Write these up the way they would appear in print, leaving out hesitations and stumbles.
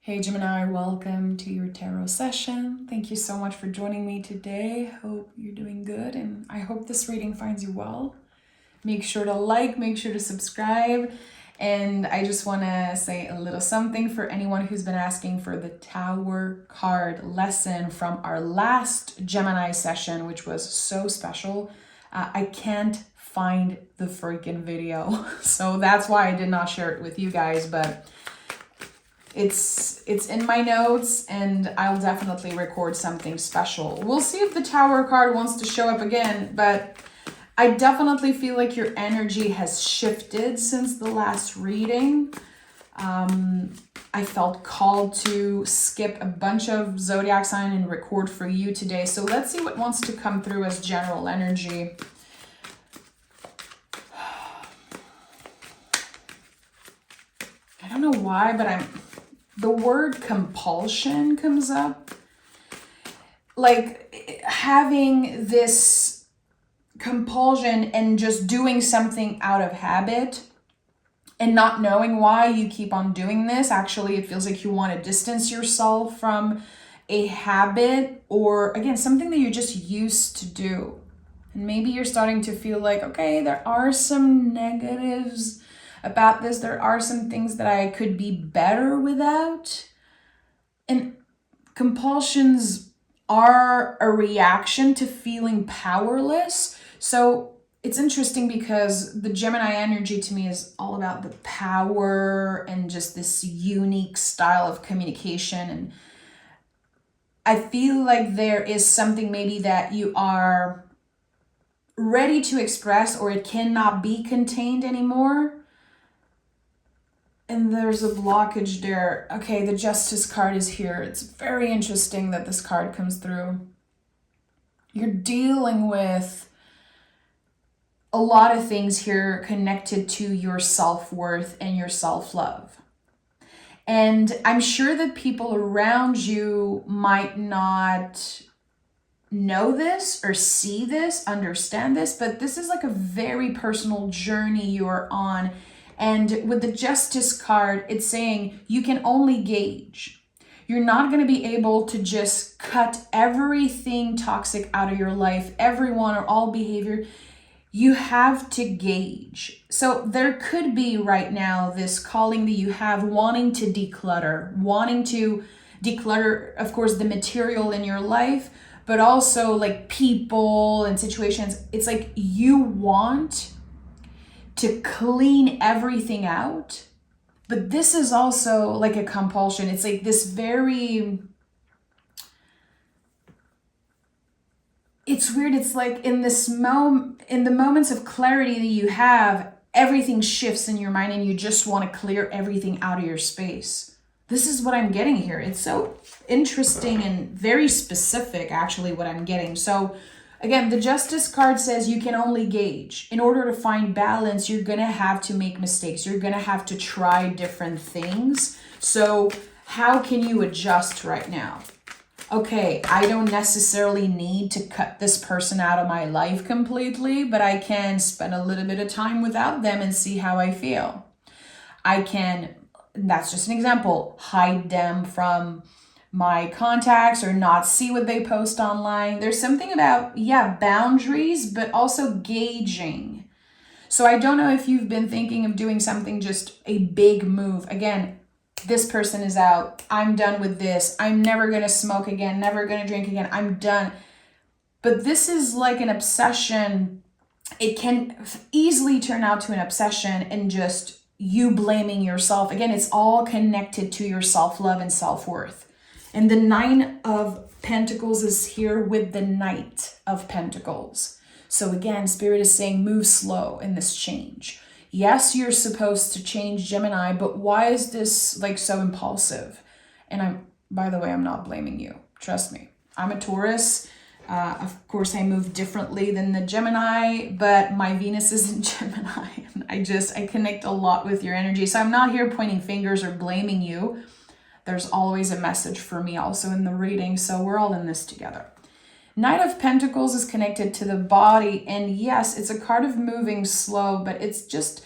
Hey Gemini, welcome to your tarot session. Thank you so much for joining me today. Hope you're doing good and I hope this reading finds you well. Make sure to like, make sure to subscribe. And I just want to say a little something for anyone who's been asking for the Tower card lesson from our last Gemini session, which was so special. I can't find the freaking video. So that's why I did not share it with you guys, but it's in my notes and I'll definitely record something special. We'll see if the Tower card wants to show up again, but I definitely feel like your energy has shifted since the last reading. I felt called to skip a bunch of zodiac sign and record for you today. So let's see what wants to come through as general energy. I don't know why, but the word compulsion comes up. Like having this compulsion and just doing something out of habit and not knowing why you keep on doing this. Actually, it feels like you want to distance yourself from a habit or, again, something that you're just used to do. And maybe you're starting to feel like, okay, there are some negatives about this. There are some things that I could be better without. And compulsions are a reaction to feeling powerless. So it's interesting because the Gemini energy to me is all about the power and just this unique style of communication. And I feel like there is something maybe that you are ready to express or it cannot be contained anymore. And there's a blockage there. Okay, the Justice card is here. It's very interesting that this card comes through. You're dealing with a lot of things here connected to your self-worth and your self-love. And I'm sure that people around you might not know this or see this, understand this, but this is like a very personal journey you're on. And with the Justice card, it's saying you can only gauge. You're not going to be able to just cut everything toxic out of your life, everyone or all behavior. You have to gauge. So there could be right now this calling that you have wanting to declutter, of course, the material in your life, but also like people and situations. It's like you want to clean everything out, but this is also like a compulsion. It's like this it's weird. It's like in the moments of clarity that you have, everything shifts in your mind and you just want to clear everything out of your space. This is what I'm getting here. It's so interesting and very specific, actually, what I'm getting. So again, the Justice card says you can only gauge. In order to find balance, you're going to have to make mistakes. You're going to have to try different things. So how can you adjust right now? Okay, I don't necessarily need to cut this person out of my life completely, but I can spend a little bit of time without them and see how I feel. I can, that's just an example, hide them from my contacts or not see what they post online. There's something about, boundaries, but also gauging. So I don't know if you've been thinking of doing something, just a big move. Again, this person is out. I'm done with this. I'm never going to smoke again, never going to drink again. I'm done. But this is like an obsession. It can easily turn out to an obsession and just you blaming yourself. Again, it's all connected to your self-love and self-worth. And the Nine of Pentacles is here with the Knight of Pentacles. So again, Spirit is saying move slow in this change. Yes, you're supposed to change, Gemini, but why is this like so impulsive? And by the way, I'm not blaming you. Trust me. I'm a Taurus. Of course, I move differently than the Gemini, but my Venus is in Gemini. And I connect a lot with your energy. So I'm not here pointing fingers or blaming you. There's always a message for me also in the reading. So we're all in this together. Knight of Pentacles is connected to the body. And yes, it's a card of moving slow, but it's just,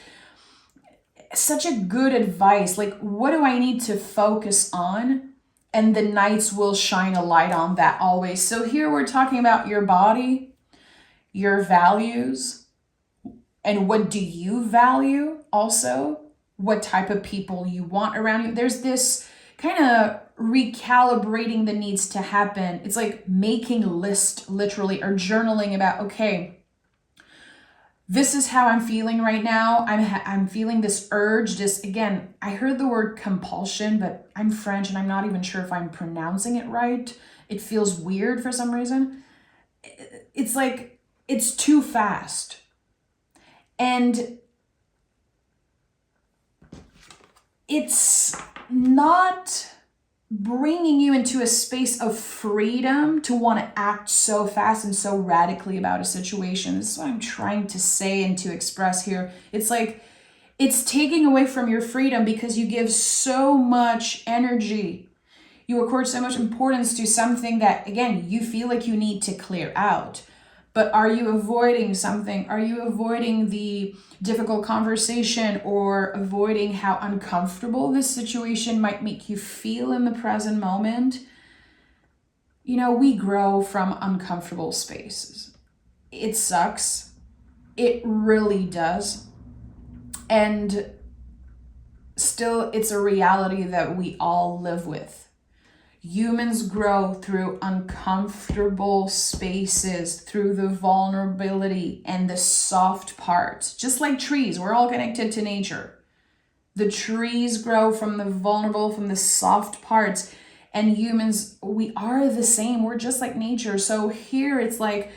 such a good advice. Like, what do I need to focus on? And the nights will shine a light on that always. So here we're talking about your body, your values, and what do you value also? What type of people you want around you. There's this kind of recalibrating that needs to happen. It's like making a list literally, or journaling about, okay, this is how I'm feeling right now. I'm feeling this urge, this, again, I heard the word compulsion, but I'm French and I'm not even sure if I'm pronouncing it right. It feels weird for some reason. It's like, it's too fast. And it's not bringing you into a space of freedom to want to act so fast and so radically about a situation. This is what I'm trying to say and to express here. It's like, it's taking away from your freedom because you give so much energy. You accord so much importance to something that, again, you feel like you need to clear out. But are you avoiding something? Are you avoiding the difficult conversation, or avoiding how uncomfortable this situation might make you feel in the present moment? You know, we grow from uncomfortable spaces. It sucks. It really does. And still, it's a reality that we all live with. Humans grow through uncomfortable spaces, through the vulnerability and the soft parts. Just like trees, we're all connected to nature. The trees grow from the vulnerable, from the soft parts. And humans, we are the same. We're just like nature. So here it's like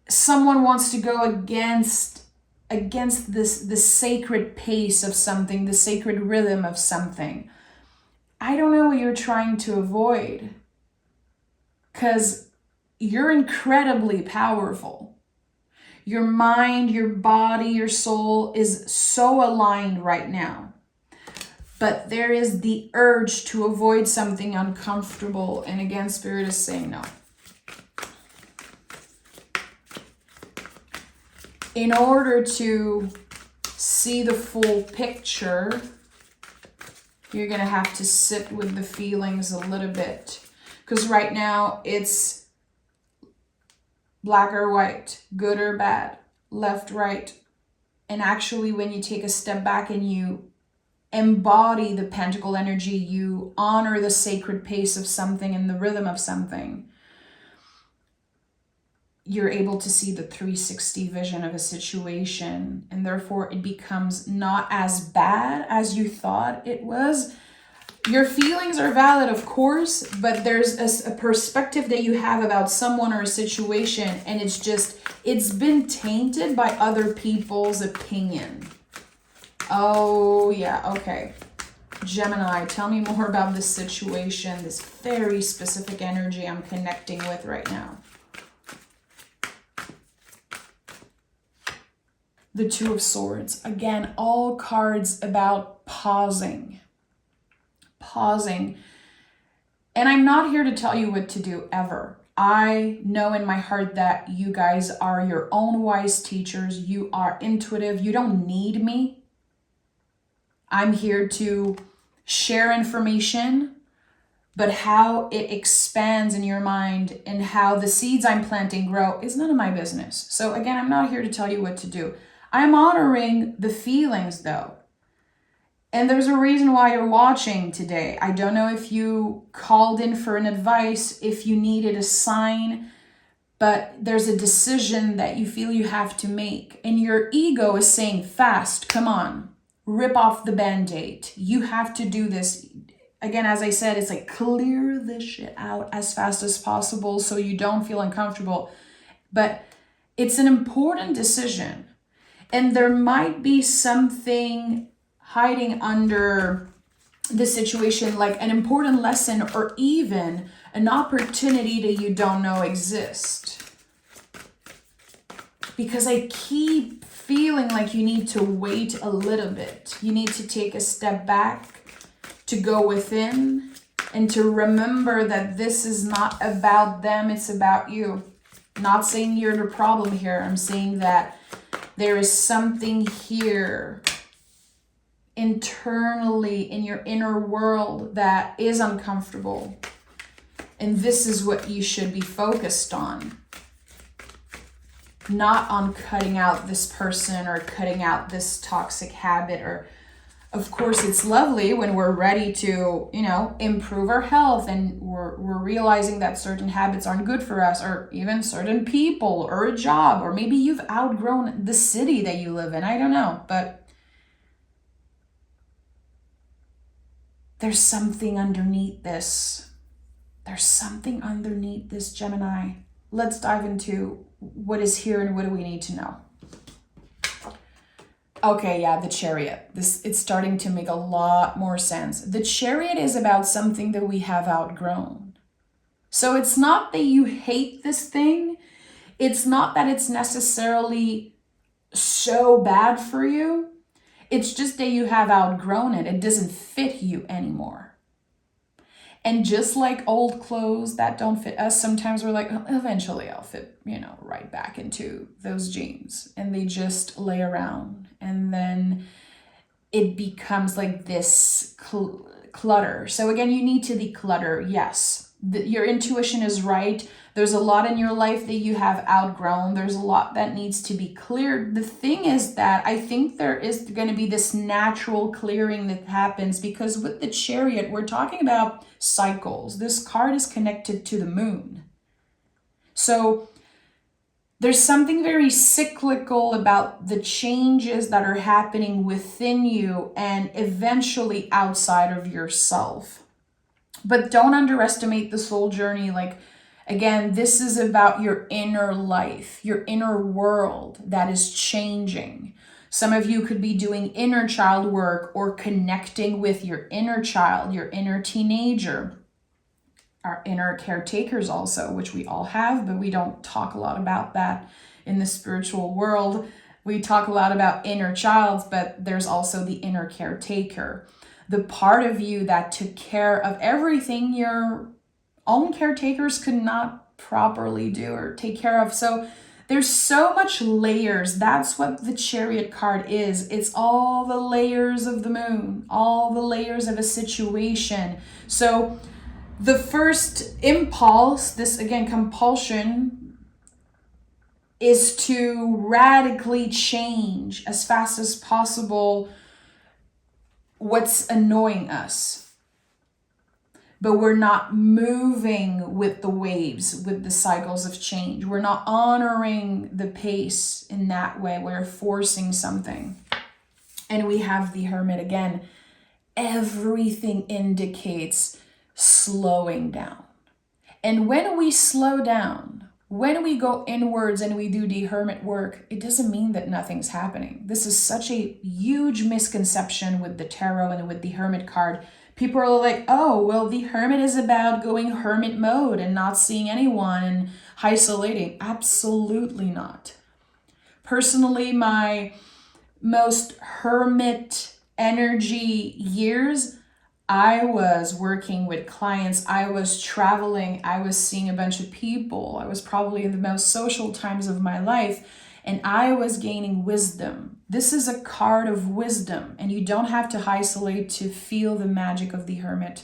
someone wants to go against the sacred pace of something, the sacred rhythm of something. I don't know what you're trying to avoid, because you're incredibly powerful. Your mind, your body, your soul is so aligned right now. But there is the urge to avoid something uncomfortable. And again, Spirit is saying no. In order to see the full picture, you're going to have to sit with the feelings a little bit. Because right now it's black or white, good or bad, left, right. And actually, when you take a step back and you embody the pentacle energy, you honor the sacred pace of something and the rhythm of something, you're able to see the 360 vision of a situation, and therefore it becomes not as bad as you thought it was. Your feelings are valid, of course, but there's a perspective that you have about someone or a situation, and it's been tainted by other people's opinion. Oh, yeah, okay. Gemini, tell me more about this situation, this very specific energy I'm connecting with right now. The Two of Swords. Again, all cards about pausing. Pausing. And I'm not here to tell you what to do ever. I know in my heart that you guys are your own wise teachers. You are intuitive. You don't need me. I'm here to share information, but how it expands in your mind and how the seeds I'm planting grow is none of my business. So again, I'm not here to tell you what to do. I'm honoring the feelings though. And there's a reason why you're watching today. I don't know if you called in for an advice, if you needed a sign, but there's a decision that you feel you have to make. And your ego is saying, fast, come on, rip off the Band-Aid. You have to do this. Again, as I said, it's like clear this shit out as fast as possible so you don't feel uncomfortable. But it's an important decision. And there might be something hiding under the situation, like an important lesson or even an opportunity that you don't know exists. Because I keep feeling like you need to wait a little bit. You need to take a step back, to go within, and to remember that this is not about them, it's about you. Not saying you're the problem here. I'm saying that there is something here internally in your inner world that is uncomfortable. And this is what you should be focused on. Not on cutting out this person or cutting out this toxic habit. Or, of course, it's lovely when we're ready to, improve our health and we're realizing that certain habits aren't good for us, or even certain people or a job, or maybe you've outgrown the city that you live in. I don't know, but there's something underneath this. There's something underneath this, Gemini. Let's dive into what is here and what do we need to know. Okay, yeah, the Chariot. It's starting to make a lot more sense. The Chariot is about something that we have outgrown. So it's not that you hate this thing. It's not that it's necessarily so bad for you. It's just that you have outgrown it. It doesn't fit you anymore. And just like old clothes that don't fit us, sometimes we're like, oh, eventually I'll fit, right back into those jeans. And they just lay around. And then it becomes like this clutter. So again, you need to declutter. Yes, your intuition is right. There's a lot in your life that you have outgrown. There's a lot that needs to be cleared. The thing is that I think there is going to be this natural clearing that happens, because with the Chariot, we're talking about cycles. This card is connected to the moon. So there's something very cyclical about the changes that are happening within you and eventually outside of yourself. But don't underestimate the soul journey. Again, this is about your inner life, your inner world that is changing. Some of you could be doing inner child work or connecting with your inner child, your inner teenager, our inner caretakers also, which we all have, but we don't talk a lot about that in the spiritual world. We talk a lot about inner child, but there's also the inner caretaker, the part of you that took care of everything your own caretakers could not properly do or take care of. So there's so much layers. That's what the Chariot card is. It's all the layers of the moon, all the layers of a situation. So the first impulse, this again, compulsion, is to radically change as fast as possible what's annoying us. But we're not moving with the waves, with the cycles of change. We're not honoring the pace in that way. We're forcing something. And we have the Hermit again. Everything indicates slowing down. And when we slow down, when we go inwards and we do the Hermit work, it doesn't mean that nothing's happening. This is such a huge misconception with the tarot and with the Hermit card. People are like, oh, well, the Hermit is about going hermit mode and not seeing anyone and isolating. Absolutely not. Personally, my most hermit energy years, I was working with clients, I was traveling, I was seeing a bunch of people. I was probably in the most social times of my life, and I was gaining wisdom. This is a card of wisdom, and you don't have to isolate to feel the magic of the Hermit.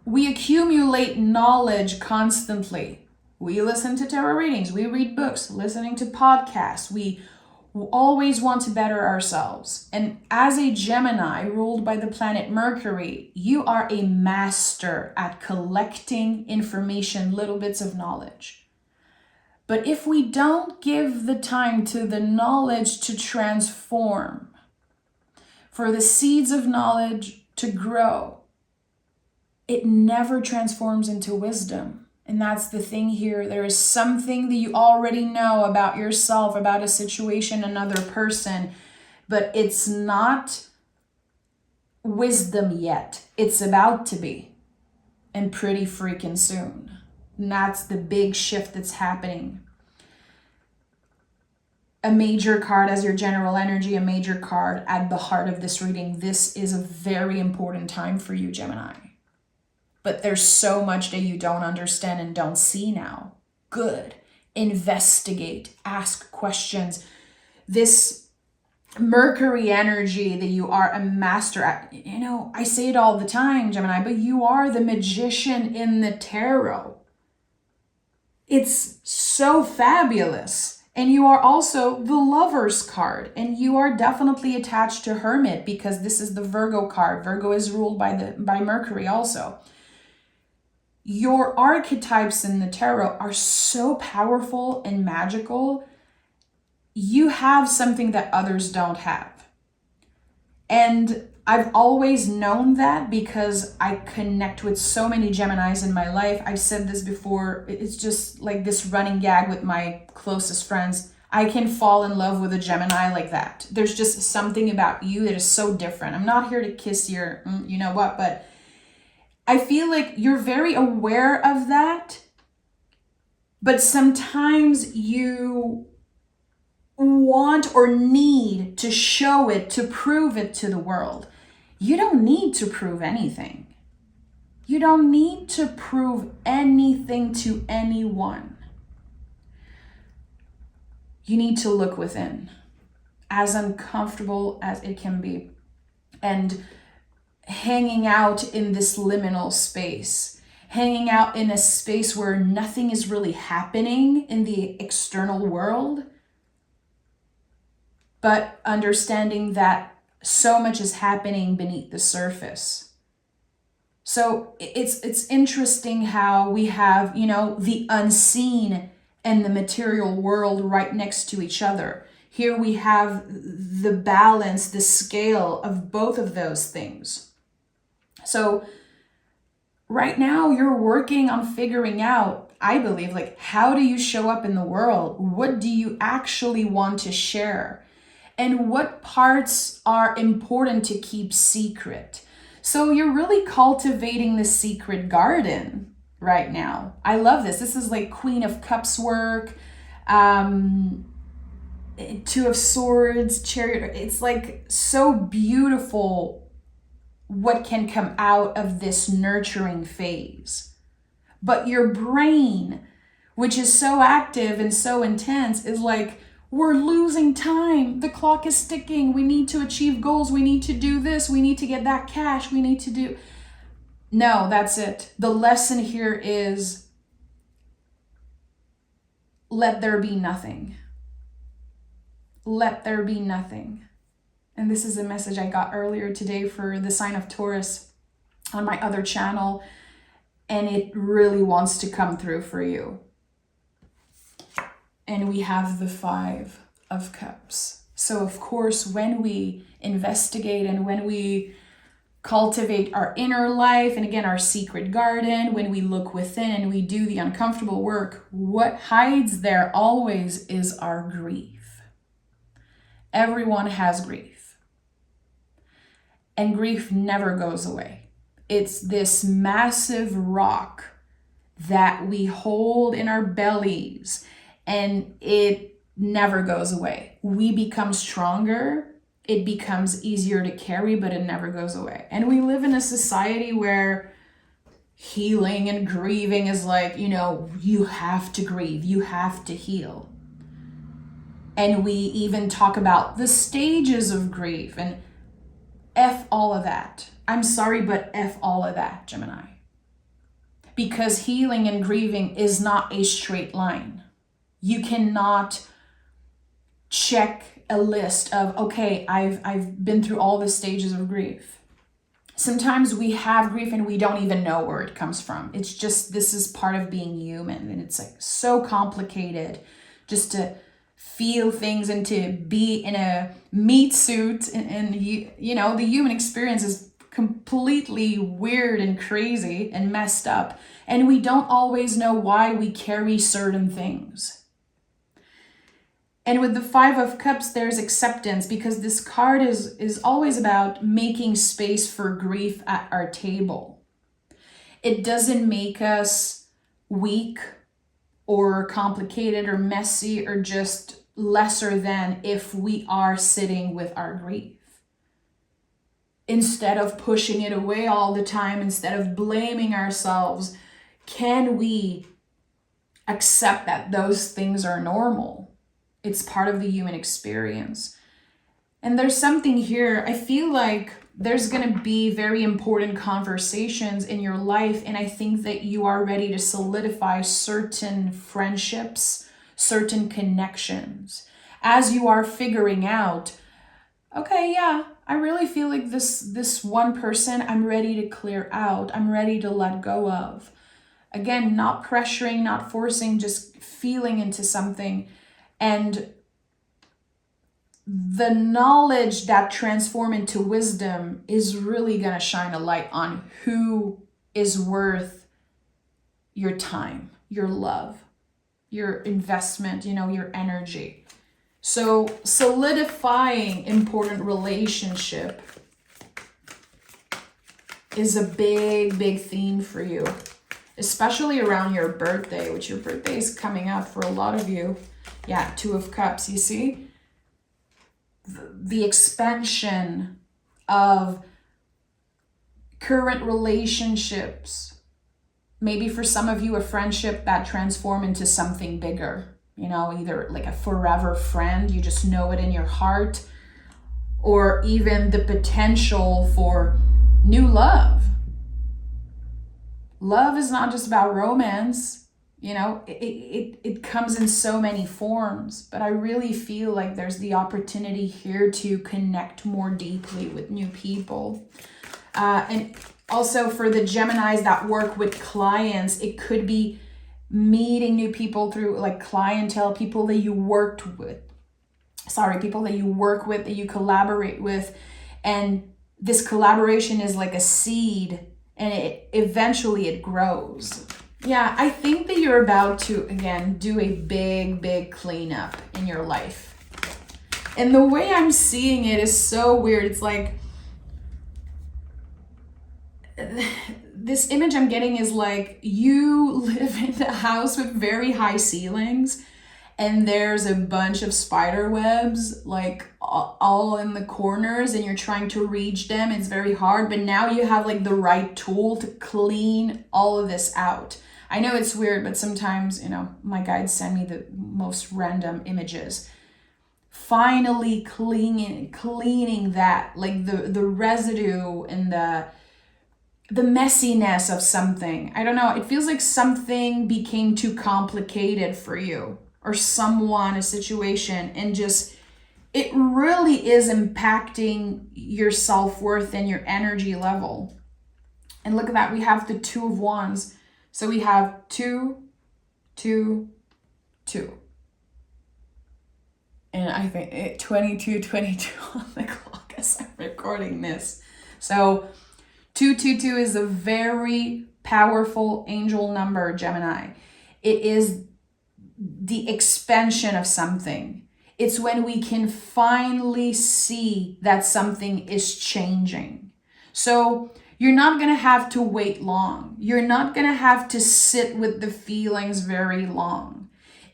We accumulate knowledge constantly. We listen to tarot readings, we read books, listening to podcasts. We always want to better ourselves. And as a Gemini ruled by the planet Mercury, you are a master at collecting information, little bits of knowledge. But if we don't give the time to the knowledge to transform, for the seeds of knowledge to grow, it never transforms into wisdom. And that's the thing here. There is something that you already know about yourself, about a situation, another person, but it's not wisdom yet. It's about to be, and pretty freaking soon. And that's the big shift that's happening. A major card as your general energy, a major card at the heart of this reading. This is a very important time for you, Gemini. But there's so much that you don't understand and don't see now. Good. Investigate. Ask questions. This Mercury energy, that you are a master at. You know, I say it all the time, Gemini, but you are the magician in the tarot. It's so fabulous. And you are also the Lover's card. And you are definitely attached to Hermit, because this is the Virgo card. Virgo is ruled by Mercury also. Your archetypes in the tarot are so powerful and magical. You have something that others don't have. And I've always known that because I connect with so many Geminis in my life. I've said this before. It's just like this running gag with my closest friends. I can fall in love with a Gemini like that. There's just something about you that is so different. I'm not here to kiss your, you know what, but I feel like you're very aware of that. But sometimes you want or need to show it, to prove it to the world. You don't need to prove anything. You don't need to prove anything to anyone. You need to look within, as uncomfortable as it can be. And hanging out in this liminal space, hanging out in a space where nothing is really happening in the external world, but understanding that so much is happening beneath the surface. So it's interesting how we have, you know, the unseen and the material world right next to each other. Here we have the balance, the scale of both of those things. So right now you're working on figuring out, I believe, like, how do you show up in the world? What do you actually want to share? And what parts are important to keep secret? So you're really cultivating the secret garden right now. I love this. This is like Queen of Cups work, Two of Swords, Chariot. It's like so beautiful what can come out of this nurturing phase. But your brain, which is so active and so intense, is like, we're losing time. The clock is ticking. We need to achieve goals. We need to do this. We need to get that cash. We need to do... No, that's it. The lesson here is let there be nothing. Let there be nothing. And this is a message I got earlier today for the sign of Taurus on my other channel. And it really wants to come through for you. And we have the Five of Cups. So of course, when we investigate and when we cultivate our inner life, and again, our secret garden, when we look within and we do the uncomfortable work, what hides there always is our grief. Everyone has grief. And grief never goes away. It's this massive rock that we hold in our bellies, and it never goes away. We become stronger. It becomes easier to carry, but it never goes away. And we live in a society where healing and grieving is like, you know, you have to grieve, you have to heal. And we even talk about the stages of grief, and F all of that. I'm sorry, but F all of that, Gemini. Because healing and grieving is not a straight line. You cannot check a list of, okay, I've been through all the stages of grief. Sometimes we have grief and we don't even know where it comes from. It's just, this is part of being human, and it's like so complicated just to feel things and to be in a meat suit, and you know, the human experience is completely weird and crazy and messed up, and we don't always know why we carry certain things. And with the Five of Cups, there's acceptance, because this card is always about making space for grief at our table. It doesn't make us weak or complicated or messy or just lesser than if we are sitting with our grief. Instead of pushing it away all the time, instead of blaming ourselves, can we accept that those things are normal? It's part of the human experience. And there's something here. I feel like there's going to be very important conversations in your life. And I think that you are ready to solidify certain friendships, certain connections, as you are figuring out, okay, yeah, I really feel like this one person I'm ready to clear out. I'm ready to let go of. Again, not pressuring, not forcing, just feeling into something. And the knowledge that transform into wisdom is really going to shine a light on who is worth your time, your love, your investment, your energy. So solidifying important relationship is a big, big theme for you, especially around your birthday, which your birthday is coming up for a lot of you. Yeah, Two of Cups, you see? The expansion of current relationships. Maybe for some of you, a friendship that transformed into something bigger. Either like a forever friend, you just know it in your heart, or even the potential for new love. Love is not just about romance. It comes in so many forms, but I really feel like there's the opportunity here to connect more deeply with new people. And also for the Geminis that work with clients, it could be meeting new people through like clientele, people that you work with, that you collaborate with. And this collaboration is like a seed, and it eventually grows. Yeah, I think that you're about to, again, do a big, big cleanup in your life. And the way I'm seeing it is so weird. It's like, this image I'm getting is like you live in a house with very high ceilings, and there's a bunch of spider webs like all in the corners, and you're trying to reach them. It's very hard, but now you have like the right tool to clean all of this out. I know it's weird, but sometimes, my guides send me the most random images. Finally cleaning that, like the residue and the messiness of something. I don't know. It feels like something became too complicated for you, or someone, a situation, and just, it really is impacting your self-worth and your energy level. And look at that. We have the Two of Wands. So we have 2, 2, 2. And I think 22 on the clock as I'm recording this. So 222 is a very powerful angel number, Gemini. It is the expansion of something. It's when we can finally see that something is changing. So you're not going to have to wait long. You're not going to have to sit with the feelings very long.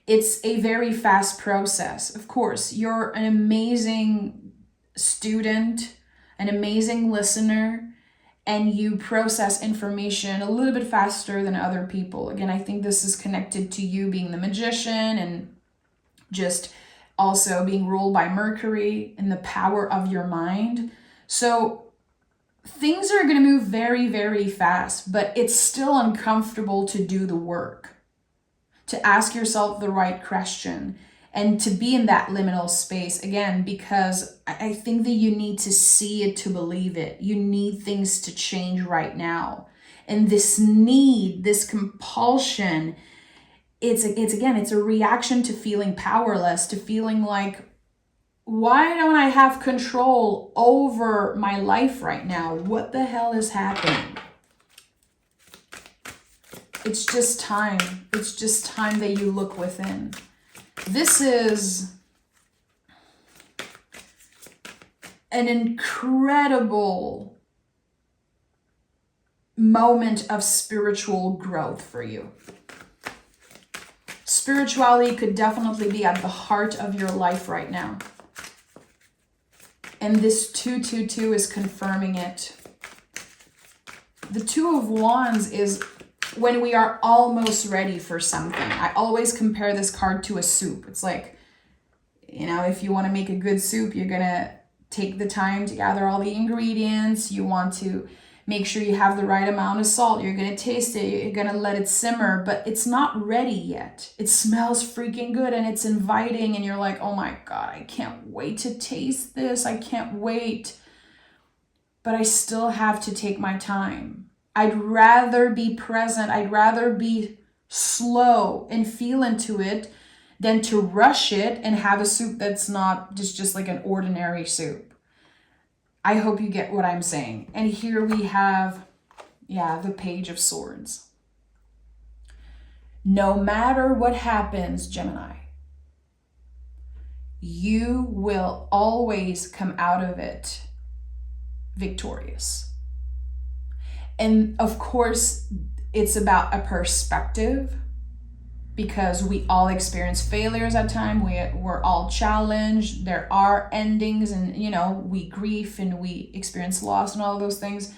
It's a very fast process. Of course, you're an amazing student, an amazing listener, and you process information a little bit faster than other people. Again, I think this is connected to you being the magician and just also being ruled by Mercury and the power of your mind. So things are going to move very, very fast, but it's still uncomfortable to do the work, to ask yourself the right question, and to be in that liminal space, again, because I think that you need to see it to believe it. You need things to change right now. And this need, this compulsion, it's a reaction to feeling powerless, to feeling like, why don't I have control over my life right now? What the hell is happening? It's just time. It's just time that you look within. This is an incredible moment of spiritual growth for you. Spirituality could definitely be at the heart of your life right now. And this 222 is confirming it. The Two of Wands is when we are almost ready for something. I always compare this card to a soup. It's like, if you want to make a good soup, you're going to take the time to gather all the ingredients. You want to make sure you have the right amount of salt. You're going to taste it. You're going to let it simmer, but it's not ready yet. It smells freaking good and it's inviting, and you're like, oh my God, I can't wait to taste this. I can't wait. But I still have to take my time. I'd rather be present. I'd rather be slow and feel into it than to rush it and have a soup that's not just like an ordinary soup. I hope you get what I'm saying. And here we have, the Page of Swords. No matter what happens, Gemini, you will always come out of it victorious. And of course, it's about a perspective, because we all experience failures at times. We're all challenged. There are endings, and we grieve and we experience loss and all those things.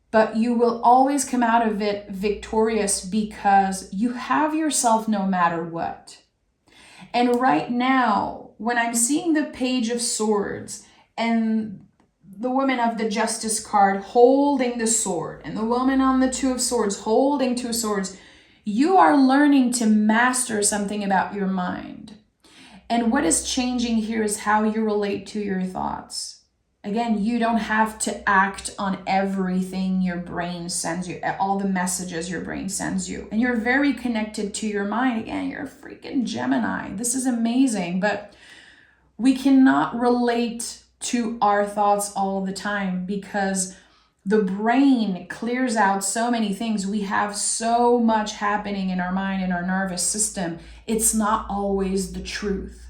But you will always come out of it victorious because you have yourself no matter what. And right now, when I'm seeing the Page of Swords and the woman of the Justice card holding the sword and the woman on the Two of Swords holding two swords, you are learning to master something about your mind. And what is changing here is how you relate to your thoughts. Again, you don't have to act on everything your brain sends you, all the messages your brain sends you. And you're very connected to your mind. Again, you're a freaking Gemini. This is amazing. But we cannot relate to our thoughts all the time because the brain clears out so many things. We have so much happening in our mind, in our nervous system. It's not always the truth.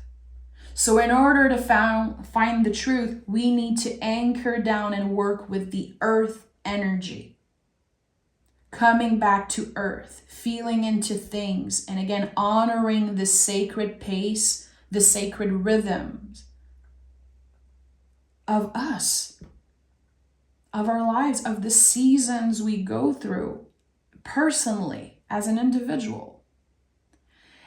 So in order to find the truth, we need to anchor down and work with the earth energy. Coming back to earth, feeling into things, and again, honoring the sacred pace, the sacred rhythms of us, of our lives, of the seasons we go through personally as an individual.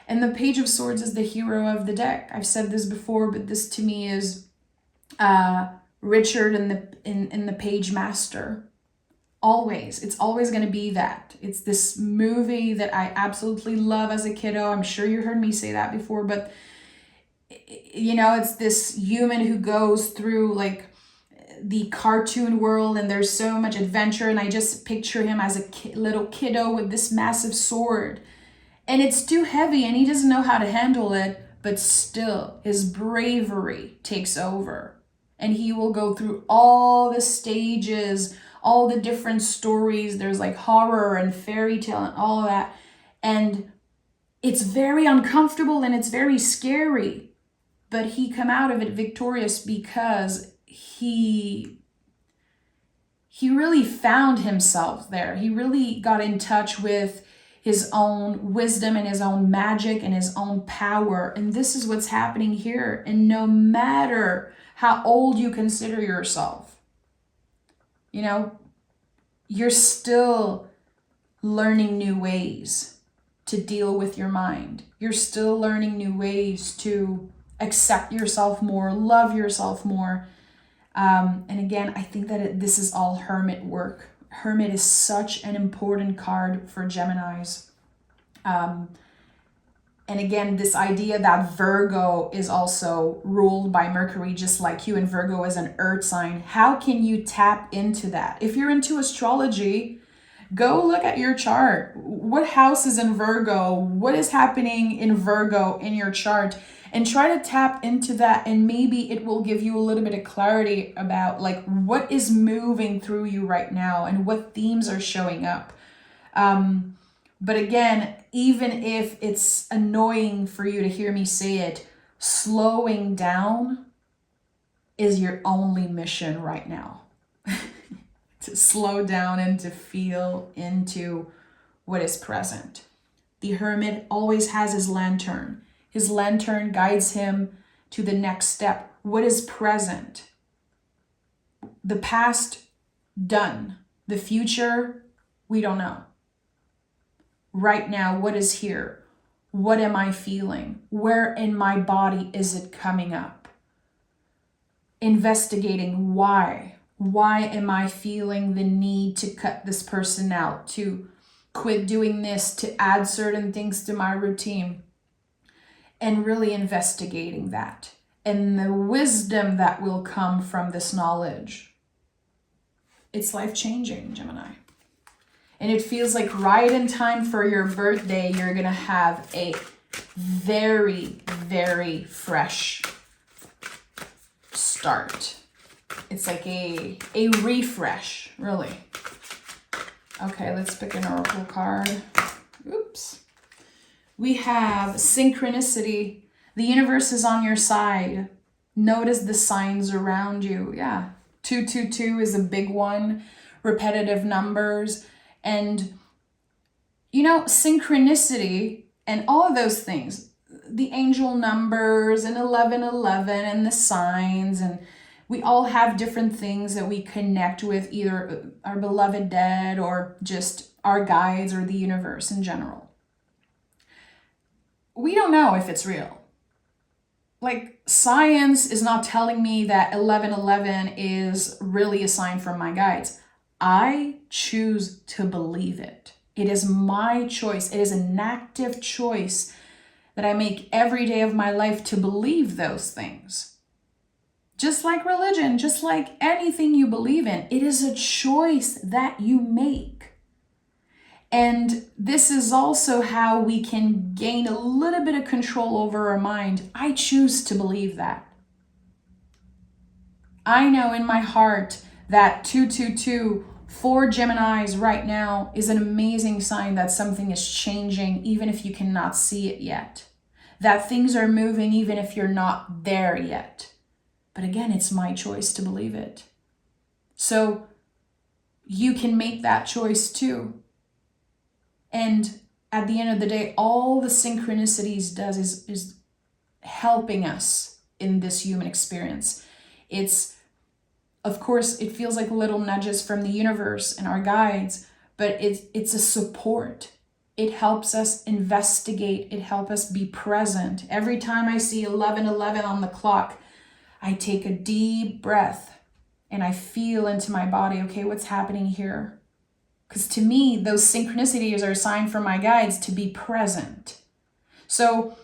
And the Page of Swords is the hero of the deck. I've said this before, but this to me is Richard in the Page Master. Always. It's always going to be that. It's this movie that I absolutely love as a kiddo. I'm sure you heard me say that before, but it's this human who goes through like the cartoon world and there's so much adventure, and I just picture him as a little kiddo with this massive sword. And it's too heavy and he doesn't know how to handle it, but still his bravery takes over. And he will go through all the stages, all the different stories. There's like horror and fairy tale and all of that. And it's very uncomfortable and it's very scary. But he come out of it victorious because he really found himself there. He really got in touch with his own wisdom and his own magic and his own power. And this is what's happening here. And no matter how old you consider yourself, you're still learning new ways to deal with your mind. You're still learning new ways to accept yourself more, love yourself more. And again, I think that this is all hermit work. Hermit is such an important card for Geminis. And again, this idea that Virgo is also ruled by Mercury, just like you, and Virgo is an earth sign. How can you tap into that? If you're into astrology, go look at your chart. What house is in Virgo? What is happening in Virgo in your chart? And try to tap into that, and maybe it will give you a little bit of clarity about like what is moving through you right now and what themes are showing up. But again, even if it's annoying for you to hear me say it, slowing down is your only mission right now. To slow down and to feel into what is present. The hermit always has his lantern. His lantern guides him to the next step. What is present? The past, done. The future, we don't know. Right now, what is here? What am I feeling? Where in my body is it coming up? investigating why. Why am I feeling the need to cut this person out, to quit doing this, to add certain things to my routine? And really investigating that and the wisdom that will come from this knowledge. It's life-changing, Gemini. And it feels like right in time for your birthday, you're going to have a very, very fresh start. It's like a refresh, really. Okay, let's pick an oracle card. Oops. We have Synchronicity. The universe is on your side. Notice the signs around you. Yeah. 222 is a big one. Repetitive numbers. And, you know, synchronicity and all of those things, the angel numbers and 1111 and the signs, and we all have different things that we connect with, either our beloved dead or just our guides or the universe in general. We don't know if it's real. Like, science is not telling me that 1111 is really a sign from my guides. I choose to believe it. It is my choice. It is an active choice that I make every day of my life to believe those things. Just like religion, just like anything you believe in, it is a choice that you make. And this is also how we can gain a little bit of control over our mind. I choose to believe that. I know in my heart that 222 for Geminis right now is an amazing sign that something is changing, even if you cannot see it yet. That things are moving, even if you're not there yet. But again, it's my choice to believe it. So you can make that choice too. And at the end of the day, all the synchronicities does is helping us in this human experience. It's, of course, it feels like little nudges from the universe and our guides, but it's a support. It helps us investigate. It helps us be present. Every time I see 11:11 on the clock, I take a deep breath and I feel into my body, okay, what's happening here? Because to me, those synchronicities are a sign from my guides to be present. So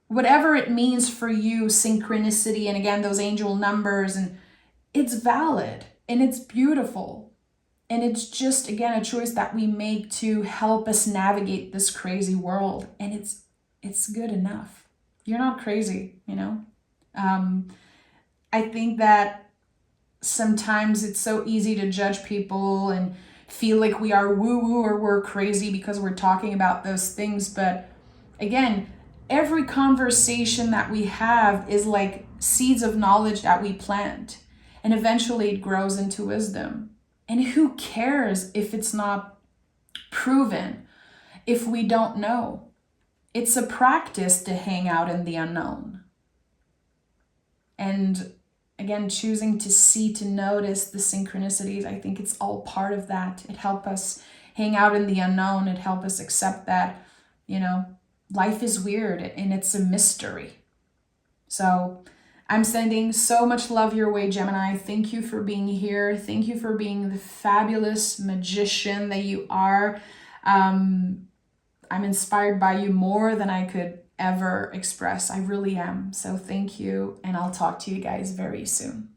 whatever it means for you, synchronicity, and again, those angel numbers, and it's valid and it's beautiful. And it's just, again, a choice that we make to help us navigate this crazy world. And it's good enough. You're not crazy, you know? I think that sometimes it's so easy to judge people and feel like we are woo-woo or we're crazy because we're talking about those things. But again, every conversation that we have is like seeds of knowledge that we plant. And eventually it grows into wisdom. And who cares if it's not proven, if we don't know? It's a practice to hang out in the unknown. And again, choosing to see, to notice the synchronicities, I think it's all part of that. It helps us hang out in the unknown. It helps us accept that, you know, life is weird and it's a mystery. So I'm sending so much love your way, Gemini. Thank you for being here. Thank you for being the fabulous magician that you are. I'm inspired by you more than I could ever express. I really am. So thank you, and I'll talk to you guys very soon.